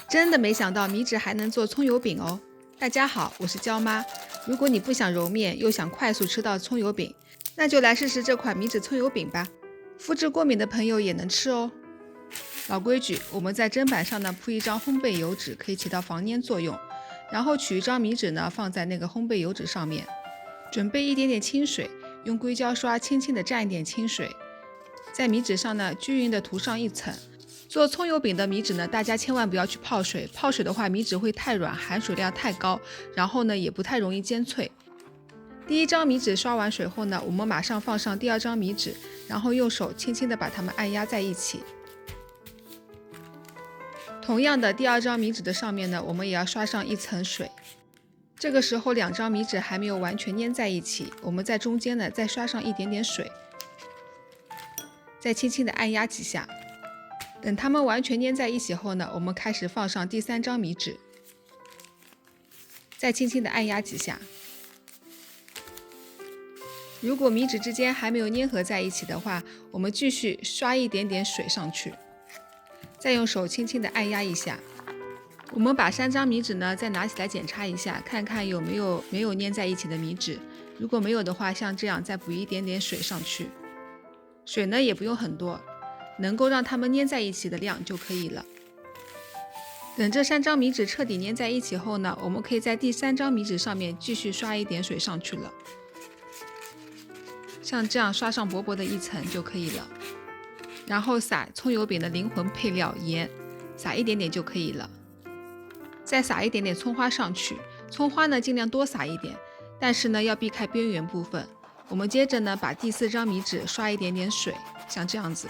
真的没想到米纸还能做葱油饼哦！大家好，我是娇妈。如果你不想揉面，又想快速吃到葱油饼，那就来试试这款米纸葱油饼吧。肤质过敏的朋友也能吃哦。老规矩，我们在砧板上呢铺一张烘焙油纸，可以起到防粘作用。然后取一张米纸呢放在那个烘焙油纸上面，准备一点点清水，用硅胶刷轻轻地蘸一点清水，在米纸上呢均匀地涂上一层。做葱油饼的米纸呢，大家千万不要去泡水，泡水的话米纸会太软，含水量太高，然后呢也不太容易煎脆。第一张米纸刷完水后呢，我们马上放上第二张米纸，然后用手轻轻地把它们按压在一起。同样的，第二张米纸的上面呢，我们也要刷上一层水。这个时候两张米纸还没有完全粘在一起，我们在中间呢再刷上一点点水，再轻轻地按压几下。等它们完全粘在一起后呢，我们开始放上第三张米纸，再轻轻地按压几下。如果米纸之间还没有粘合在一起的话，我们继续刷一点点水上去，再用手轻轻地按压一下。我们把3张米纸呢再拿起来检查一下，看看有没有粘在一起的米纸。如果没有的话，像这样再补一点点水上去。水呢也不用很多，能够让它们粘在一起的量就可以了。等这3张米纸彻底粘在一起后呢，我们可以在第3张米纸上面继续刷一点水上去了。像这样刷上薄薄的一层就可以了。然后撒葱油饼的灵魂配料盐，撒一点点就可以了。再撒一点点葱花上去，葱花呢尽量多撒一点，但是呢要避开边缘部分。我们接着呢把第4张米纸刷一点点水，像这样子。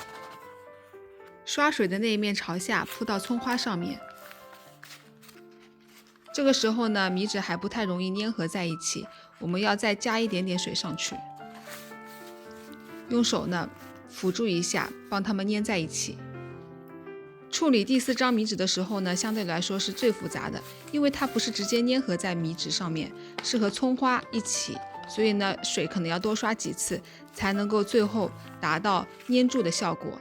刷水的那一面朝下铺到葱花上面。这个时候呢，米纸还不太容易粘合在一起，我们要再加一点点水上去。用手呢辅助一下，帮它们粘在一起。处理第4张米纸的时候呢，相对来说是最复杂的，因为它不是直接粘合在米纸上面，是和葱花一起，所以呢水可能要多刷几次，才能够最后达到粘住的效果。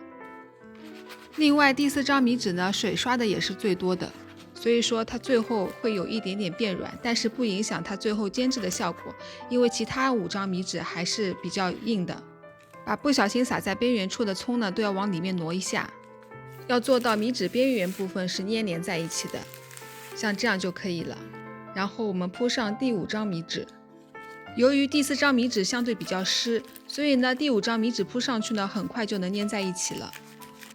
另外第4张米纸呢，水刷的也是最多的，所以说它最后会有一点点变软，但是不影响它最后煎制的效果，因为其他5张米纸还是比较硬的。把不小心撒在边缘处的葱呢，都要往里面挪一下，要做到米纸边缘部分是粘连在一起的，像这样就可以了。然后我们铺上第5张米纸。由于第4张米纸相对比较湿，所以呢第5张米纸铺上去呢，很快就能粘在一起了。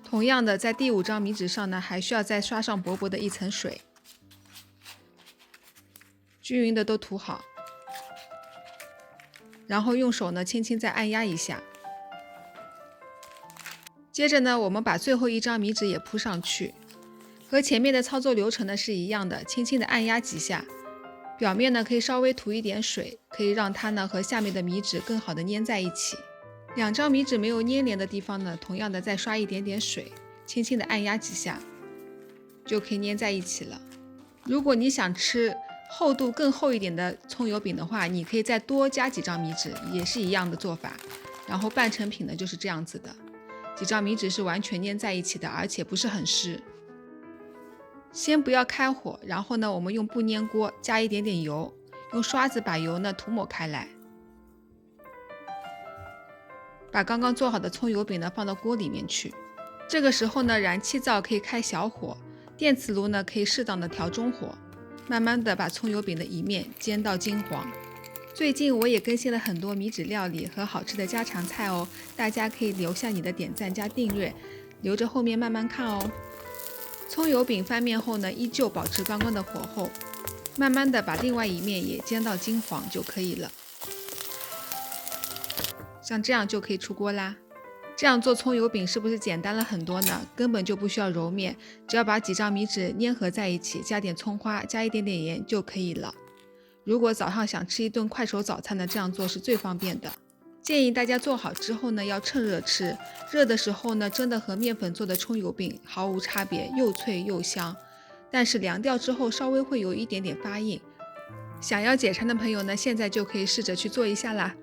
同样的，在第5张米纸上呢，还需要再刷上薄薄的一层水，均匀的都涂好，然后用手呢轻轻再按压一下。接着呢，我们把最后1张米纸也铺上去，和前面的操作流程呢是一样的，轻轻的按压几下，表面呢可以稍微涂一点水，可以让它呢和下面的米纸更好的粘在一起。2张米纸没有粘连的地方呢，同样的再刷一点点水，轻轻的按压几下，就可以粘在一起了。如果你想吃厚度更厚一点的葱油饼的话，你可以再多加几张米纸，也是一样的做法。然后半成品呢就是这样子的，几张米纸是完全粘在一起的，而且不是很湿。先不要开火，然后呢我们用不粘锅加一点点油，用刷子把油呢涂抹开来。把刚刚做好的葱油饼呢放到锅里面去。这个时候呢，燃气灶可以开小火，电磁炉呢可以适当的调中火，慢慢的把葱油饼的一面煎到金黄。最近我也更新了很多米纸料理和好吃的家常菜哦，大家可以留下你的点赞加订阅，留着后面慢慢看哦。葱油饼翻面后呢，依旧保持刚刚的火候，慢慢的把另外一面也煎到金黄就可以了。像这样就可以出锅啦。这样做葱油饼是不是简单了很多呢？根本就不需要揉面，只要把几张米纸粘合在一起，加点葱花，加一点点盐就可以了。如果早上想吃一顿快手早餐呢，这样做是最方便的。建议大家做好之后呢，要趁热吃，热的时候呢，真的和面粉做的葱油饼毫无差别，又脆又香。但是凉掉之后稍微会有一点点发硬。想要解馋的朋友呢，现在就可以试着去做一下啦。